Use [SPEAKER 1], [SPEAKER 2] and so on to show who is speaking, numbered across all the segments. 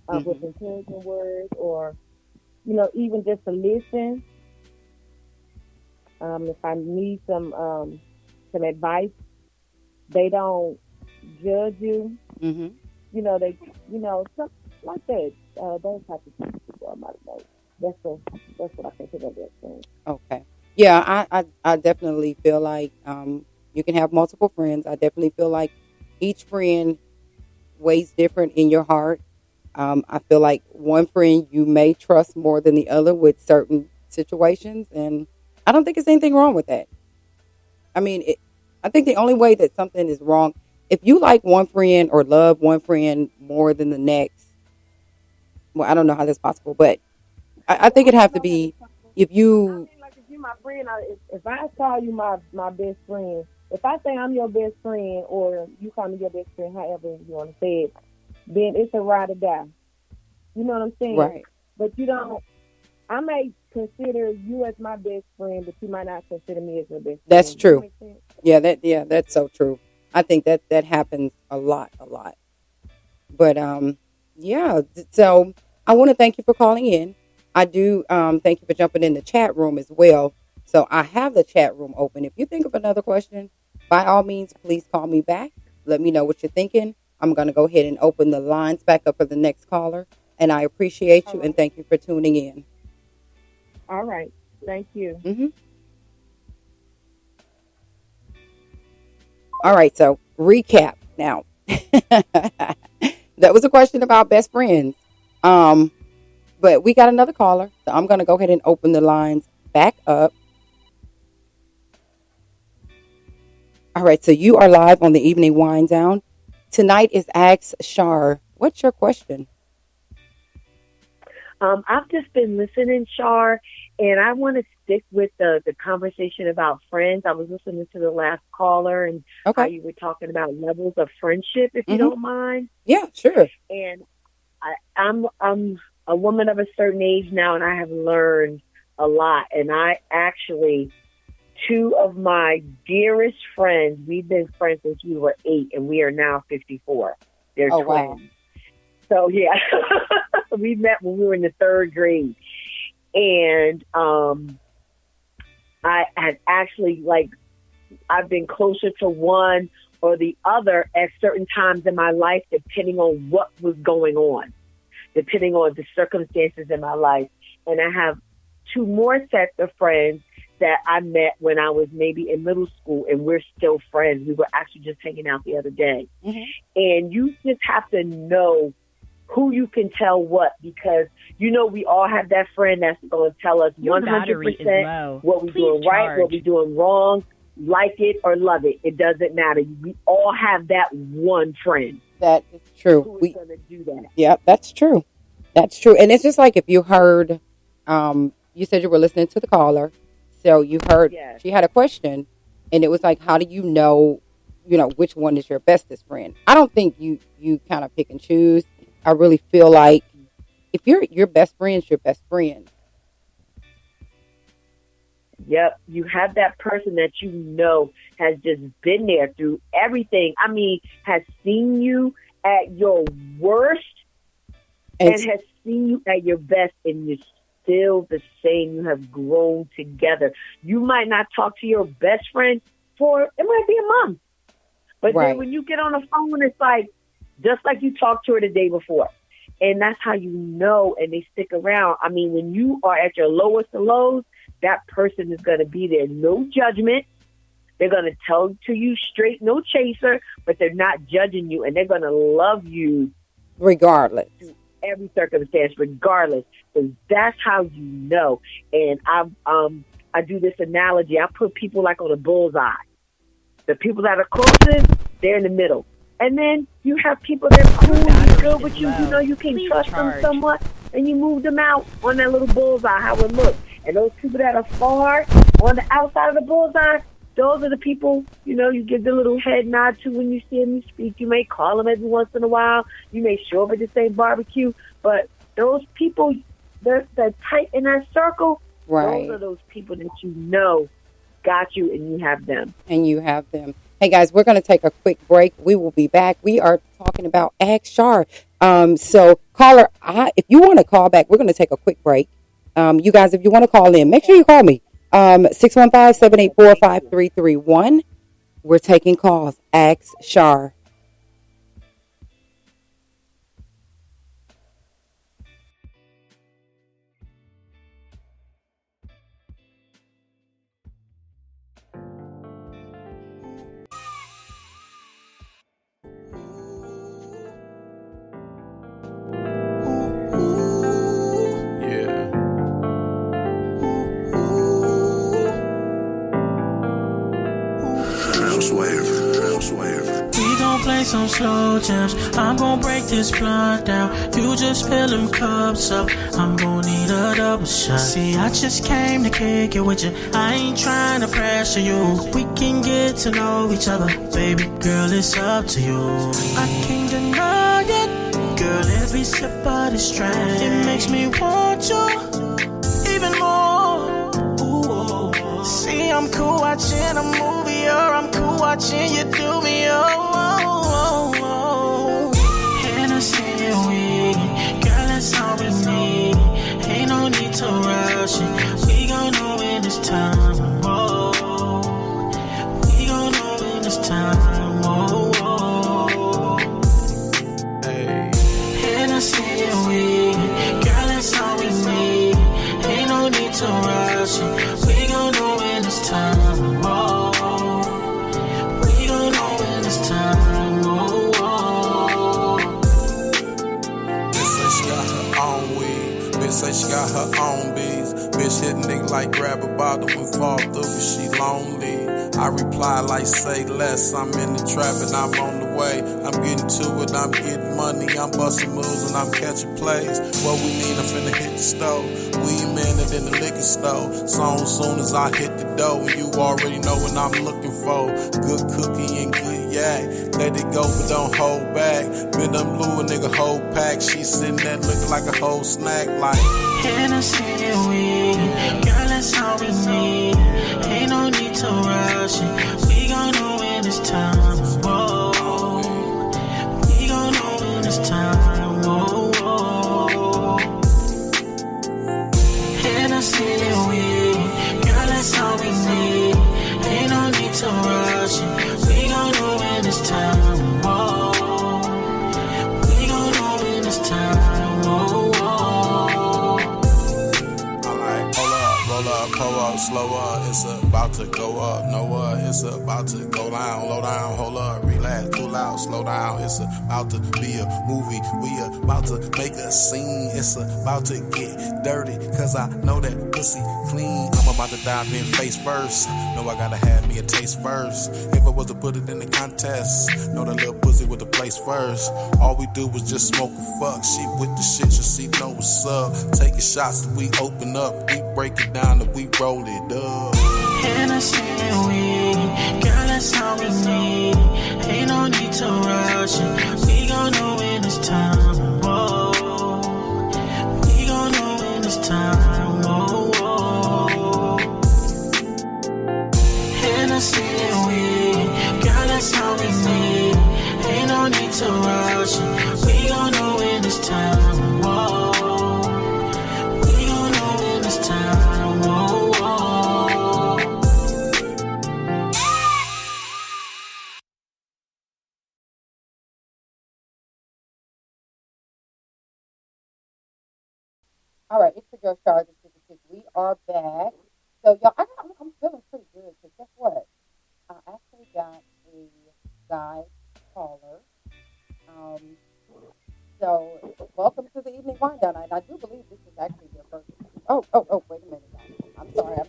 [SPEAKER 1] with
[SPEAKER 2] Hmm.
[SPEAKER 1] encouraging words, or even just to listen. If I need some advice, they don't judge you.
[SPEAKER 2] Hmm.
[SPEAKER 1] They stuff like that. Those types of people are my most. That's the that's what I consider best friends.
[SPEAKER 2] Okay. Yeah, I definitely feel like you can have multiple friends. I definitely feel like each friend weighs different in your heart. I feel like one friend you may trust more than the other with certain situations, and I don't think there's anything wrong with that. I mean, I think the only way that something is wrong, if you like one friend or love one friend more than the next, well, I don't know how that's possible, but I
[SPEAKER 1] Yeah,
[SPEAKER 2] think
[SPEAKER 1] I
[SPEAKER 2] it'd
[SPEAKER 1] don't
[SPEAKER 2] have to
[SPEAKER 1] know how to
[SPEAKER 2] be
[SPEAKER 1] talk.
[SPEAKER 2] if
[SPEAKER 1] I
[SPEAKER 2] you.
[SPEAKER 1] mean, like if you my friend, if I call you my best friend, if I say I'm your best friend, or you call me your best friend, however you want to say it, then it's a ride or die. You know what I'm saying?
[SPEAKER 2] Right.
[SPEAKER 1] But you don't. I may consider you as my best friend, but you might not consider me as your best
[SPEAKER 2] That's
[SPEAKER 1] friend. Does that
[SPEAKER 2] true.
[SPEAKER 1] make sense?
[SPEAKER 2] Yeah, that's so true. I think that happens a lot, a lot. But yeah. So I want to thank you for calling in. I do thank you for jumping in the chat room as well. So I have the chat room open. If you think of another question, by all means, please call me back. Let me know what you're thinking. I'm going to go ahead and open the lines back up for the next caller. And I appreciate
[SPEAKER 1] All
[SPEAKER 2] you and
[SPEAKER 1] right.
[SPEAKER 2] thank you for tuning in.
[SPEAKER 1] All right. Thank you.
[SPEAKER 2] Hmm. All right. So recap now. That was a question about best friends. Um, but we got another caller. So I'm going to go ahead and open the lines back up. All right. So you are live on the evening wind down. Tonight is Ask Char. What's your question?
[SPEAKER 3] I've just been listening, Char, and I want to stick with the conversation about friends. I was listening to the last caller and how
[SPEAKER 2] Okay.
[SPEAKER 3] you were talking about levels of friendship, if you
[SPEAKER 2] Mm-hmm.
[SPEAKER 3] don't mind.
[SPEAKER 2] Yeah, sure.
[SPEAKER 3] And I'm a woman of a certain age now, and I have learned a lot. And I actually, two of my dearest friends, we've been friends since we were 8, and we are now 54. They're
[SPEAKER 2] Oh, wow.
[SPEAKER 3] twins. So yeah, we met when we were in the third grade, and I had actually I've been closer to one or the other at certain times in my life, depending on what was going on, depending on the circumstances in my life. And I have two more sets of friends that I met when I was maybe in middle school, and we're still friends. We were actually just hanging out the other day,
[SPEAKER 2] Mm-hmm.
[SPEAKER 3] and you just have to know who you can tell what, because we all have that friend that's going to tell us
[SPEAKER 4] Your battery is
[SPEAKER 3] 100%
[SPEAKER 4] low.
[SPEAKER 3] what we're
[SPEAKER 4] Please
[SPEAKER 3] doing right, what we're
[SPEAKER 4] charge.
[SPEAKER 3] doing wrong, like it or love it. It doesn't matter. We all have that one friend
[SPEAKER 2] That is true.
[SPEAKER 3] who is going to do that.
[SPEAKER 2] Yeah, that's true. That's true. And it's just like if you heard, you said you were listening to the caller. So you heard
[SPEAKER 3] Yes.
[SPEAKER 2] she had a question and it was like, how do you know, which one is your bestest friend? I don't think you kind of pick and choose. I really feel like if your best friend's your best friend.
[SPEAKER 3] Yep. You have that person that has just been there through everything. I mean, has seen you at your worst
[SPEAKER 2] And
[SPEAKER 3] and has seen you at your best, and you're still the same. You have grown together. You might not talk to your best friend for, it might be a month. But then
[SPEAKER 2] right.
[SPEAKER 3] when you get on the phone, it's like, just like you talked to her the day before. And that's how and they stick around. I mean, when you are at your lowest of lows, that person is going to be there. No judgment. They're going to tell to you straight, no chaser, but they're not judging you. And they're going to love you
[SPEAKER 2] Regardless.
[SPEAKER 3] every circumstance, regardless. So that's how you know. And I do this analogy. I put people like on a bullseye. The people that are closest, they're in the middle. And then you have people that are
[SPEAKER 4] Your
[SPEAKER 3] cool and
[SPEAKER 4] battery
[SPEAKER 3] good
[SPEAKER 4] is
[SPEAKER 3] with you. You know
[SPEAKER 4] low.
[SPEAKER 3] you can
[SPEAKER 4] Please
[SPEAKER 3] trust them
[SPEAKER 4] charge.
[SPEAKER 3] somewhat, and you move them out on that little bullseye, how it looks. And those people that are far on the outside of the bullseye, those are the people, you give the little head nod to when you see them speak. You may call them every once in a while. You may show up at the same barbecue. But those people, they're tight in that circle. Those are
[SPEAKER 2] Right.
[SPEAKER 3] those people that got you, and you have them.
[SPEAKER 2] And you have them. Hey guys, we're going to take a quick break. We will be back. We are talking about Ask Char. So caller, if you want to call back, we're going to take a quick break. You guys, if you want to call in, make sure you call me. 615-784-5331. We're taking calls. Ask Char.
[SPEAKER 4] Yeah. We gon' play some slow jams. I'm gon' break this blunt down. You just fill them cups up. I'm gon' need a double shot. See, I just came to kick it with you. I ain't trying to pressure you. We can get to know each other, baby girl. It's up to you. I can't deny it, girl. Every sip of this drink, it makes me want you even more. Ooh, see, I'm cool watching a movie, or I'm cool watching you do me. Hennessy and weed, girl, that's all we need. Ain't no need to rush it. We gon' know in this time. We gon' know in this time. Hey. Hennessy and weed, girl, that's all we need. Ain't no need to rush it. We gon' know in this time. We gon' know in this time.
[SPEAKER 5] Bitch say she got her own weed. Bitch say she got her own bees. Bitch hit nigga like grab a bottle and fall through if she lonely. I reply like say less. I'm in the trap and I'm on the way. I'm getting to it, I'm getting money, I'm busting moves and I'm catching plays. What we need, I'm finna hit the stove. We minute in the liquor store. Soon as I hit the dough, you already know what I'm looking for. Good cookie and good yak. Let it go but don't hold back. Been them blue a nigga whole pack. She sitting there looking like a whole snack like
[SPEAKER 4] Hennessy and weed, girl, that's all we need. Ain't no need to rush it. We gon' know in this time. Whoa. We gon' know in this time. Whoa. Hennessy and weed, girl, that's all we need. Ain't no need to rush it. We gon' know in this time. Whoa. We gon' know in this time. Whoa.
[SPEAKER 5] roll up, pull up, slow up, it's about to go up, no it's about to go down, low down, hold up, relax, cool out, slow down, it's about to be a movie, we about to make a scene, it's about to get dirty, cause I know that pussy clean, I'm about to dive in face first, know I gotta have me a taste first, if I was to put it in the contest, know that little pussy with the place first, all we do was just smoke and fuck, she with the shit, so she know what's up, taking shots, we open up, we break it down, and we roll it up.
[SPEAKER 4] Hennessy and weed, girl, that's all we need. Ain't no need to rush it. We gon' know in this time. Whoa. We gon' know in this time. Whoa. Hennessy and weed, girl, that's all we need. Ain't no need to rush it. We gon' know in this time. Whoa. We gon' know in this time. Whoa.
[SPEAKER 2] All right, it's the girl Char. We are back. So y'all, I'm feeling pretty good because guess what? I actually got a guy caller. Um, so welcome to the evening wind down night. I do believe this is actually your first. Oh, wait a minute, guys. I'm sorry. I'm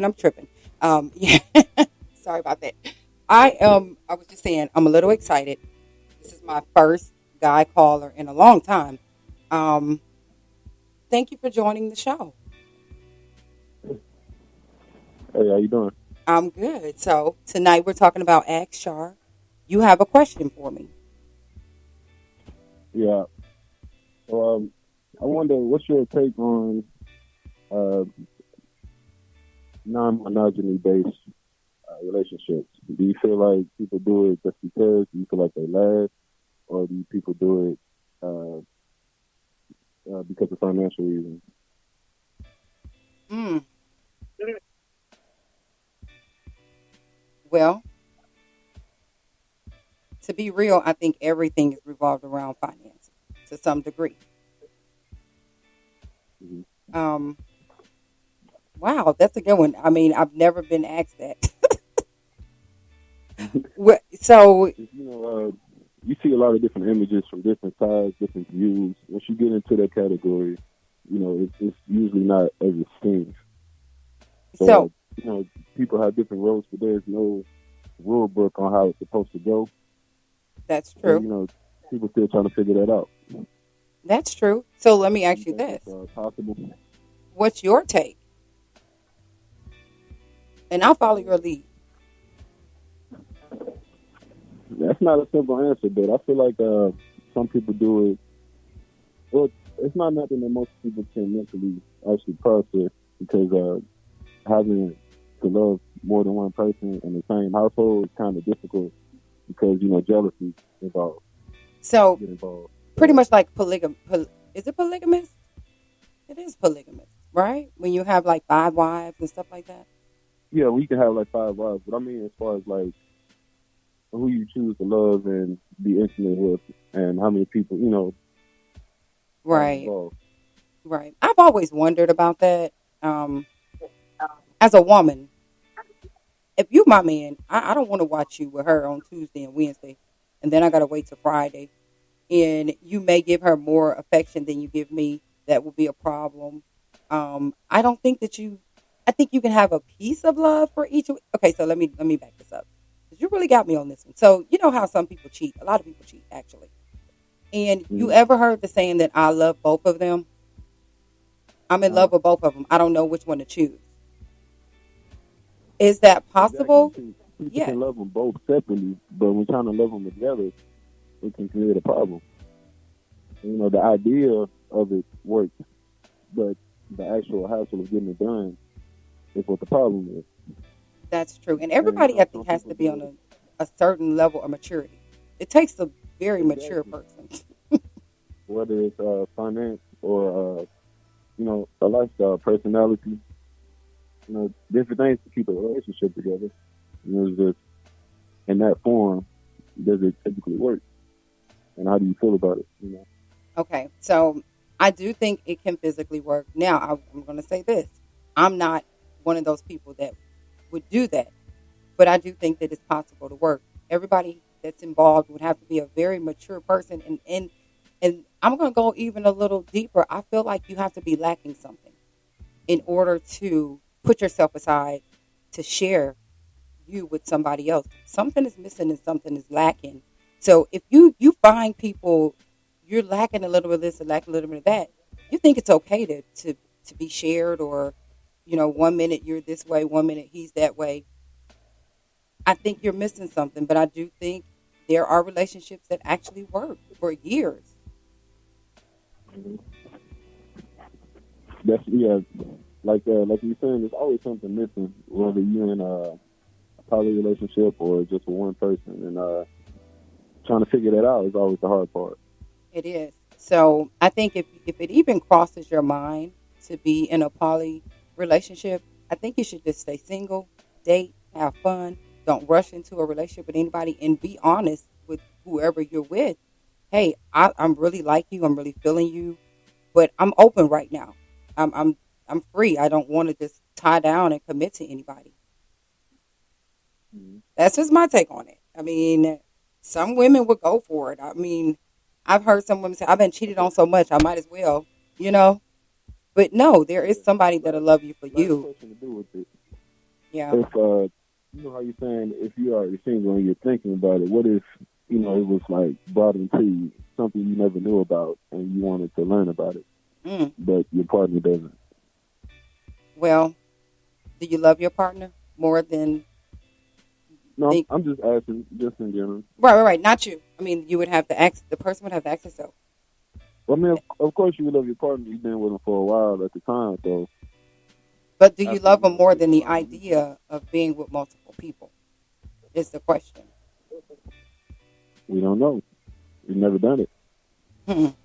[SPEAKER 2] tripping. Yeah. Sorry about that. I was just saying I'm a little excited. This is my first guy caller in a long time. Thank you for joining the show.
[SPEAKER 6] Hey, how you doing?
[SPEAKER 2] I'm good. So tonight we're talking about Ask Char. You have a question for me.
[SPEAKER 6] Yeah. So, I wonder, what's your take on non-monogamy based relationships? Do you feel like people do it just because? Do you feel like they last, or do people do it uh, because of financial reasons.
[SPEAKER 2] Mm. Well, to be real, I think everything is revolved around finances to some degree.
[SPEAKER 6] Hmm.
[SPEAKER 2] Um, wow, that's a good one. I mean, I've never been asked that. So,
[SPEAKER 6] You see a lot of different images from different sides, different views. Once you get into that category, it's usually not as it seems. So,
[SPEAKER 2] so
[SPEAKER 6] people have different roles, but there's no rule book on how it's supposed to go.
[SPEAKER 2] that's
[SPEAKER 6] So,
[SPEAKER 2] true.
[SPEAKER 6] people still trying to figure that out.
[SPEAKER 2] That's true. So let me
[SPEAKER 6] Do you
[SPEAKER 2] ask you
[SPEAKER 6] think
[SPEAKER 2] this:
[SPEAKER 6] it's possible?
[SPEAKER 2] what's your take? And I'll follow your lead.
[SPEAKER 6] That's not a simple answer, but I feel like some people do it. Well, it's not nothing that most people can mentally actually process because having to love more than one person in the same household is kind of difficult because jealousy involved
[SPEAKER 2] So
[SPEAKER 6] get involved.
[SPEAKER 2] pretty
[SPEAKER 6] So
[SPEAKER 2] much like is it polygamous? It is polygamous, right? When you have like 5 wives and stuff like that.
[SPEAKER 6] yeah, we can have like 5 wives, but I mean as far as like who you choose to love and be intimate with, and how many people are
[SPEAKER 2] Right,
[SPEAKER 6] involved.
[SPEAKER 2] right. I've always wondered about that. Um, as a woman, if you my man, I don't want to watch you with her on Tuesday and Wednesday, and then I gotta wait till Friday. And you may give her more affection than you give me. That will be a problem. I don't think that you. I think you can have a piece of love for each. Okay, so let me back this up because you really got me on this one. So you know how some people cheat. A lot of people cheat actually. And you
[SPEAKER 6] Mhm.
[SPEAKER 2] ever heard the saying that I love both of them? I'm in
[SPEAKER 6] Uh,
[SPEAKER 2] love with both of them. I don't know which one to choose. Is that
[SPEAKER 6] exactly.
[SPEAKER 2] possible?
[SPEAKER 6] People
[SPEAKER 2] Yes.
[SPEAKER 6] can love them both separately, but when trying to love them together, it can create a problem. The idea of it works, but the actual hassle of getting it done is what the problem is.
[SPEAKER 2] That's true. And
[SPEAKER 6] And
[SPEAKER 2] everybody, I
[SPEAKER 6] some
[SPEAKER 2] think, has
[SPEAKER 6] people
[SPEAKER 2] to be
[SPEAKER 6] do
[SPEAKER 2] on
[SPEAKER 6] it
[SPEAKER 2] a certain level of maturity. It takes a very mature
[SPEAKER 6] exactly,
[SPEAKER 2] person.
[SPEAKER 6] whether it's finance or a lifestyle, personality. Different things to keep a relationship together. It's just in that form, does it typically work? And how do you feel about it?
[SPEAKER 2] Okay, so I do think it can physically work. Now, I'm going to say this: I'm not one of those people that would do that, but I do think that it's possible to work. Everybody that's involved would have to be a very mature person, and I'm going to go even a little deeper. I feel like you have to be lacking something in order to put yourself aside to share you with somebody else. Something is missing and something is lacking. So if you find people you're lacking a little bit of this and lacking a little bit of that, you think it's okay to be shared or 1 minute you're this way, 1 minute he's that way. I think you're missing something, but I do think there are relationships that actually work for years.
[SPEAKER 6] Mhm. That's yeah, like you saying, there's always something missing, whether you're in a poly relationship or just with one person, and trying to figure that out is always the hard part.
[SPEAKER 2] It is. So I think if it even crosses your mind to be in a poly relationship, I think you should just stay single, date, have fun, don't rush into a relationship with anybody, and be honest with whoever you're with. Hey, I'm really like you. I'm really feeling you, but I'm open right now. I'm free. I don't want to just tie down and commit to anybody.
[SPEAKER 6] Mhm.
[SPEAKER 2] That's just my take on it. I mean, some women would go for it. I mean, I've heard some women say, I've been cheated on so much, I might as well, you know? But no, there is somebody that'll love you for
[SPEAKER 6] Last
[SPEAKER 2] you.
[SPEAKER 6] question to do with it:
[SPEAKER 2] Yeah.
[SPEAKER 6] if how you're saying, if you are single and you're thinking about it, what if it was like brought into you something you never knew about and you wanted to learn about it,
[SPEAKER 2] Mm.
[SPEAKER 6] but your partner doesn't?
[SPEAKER 2] Well, do you love your partner more than
[SPEAKER 6] No,
[SPEAKER 2] think?
[SPEAKER 6] I'm just asking, just in general.
[SPEAKER 2] Right, right, right. Not you. I mean, you would have to ask, the person would have to ask herself.
[SPEAKER 6] Well, I mean, of course you would love your partner. You've been with him for a while at the time, so
[SPEAKER 2] But do you
[SPEAKER 6] after
[SPEAKER 2] love them more
[SPEAKER 6] get
[SPEAKER 2] than
[SPEAKER 6] to
[SPEAKER 2] the
[SPEAKER 6] know him,
[SPEAKER 2] idea of being with multiple people? Is the question.
[SPEAKER 6] we don't know. We've never done it.
[SPEAKER 2] Hmm.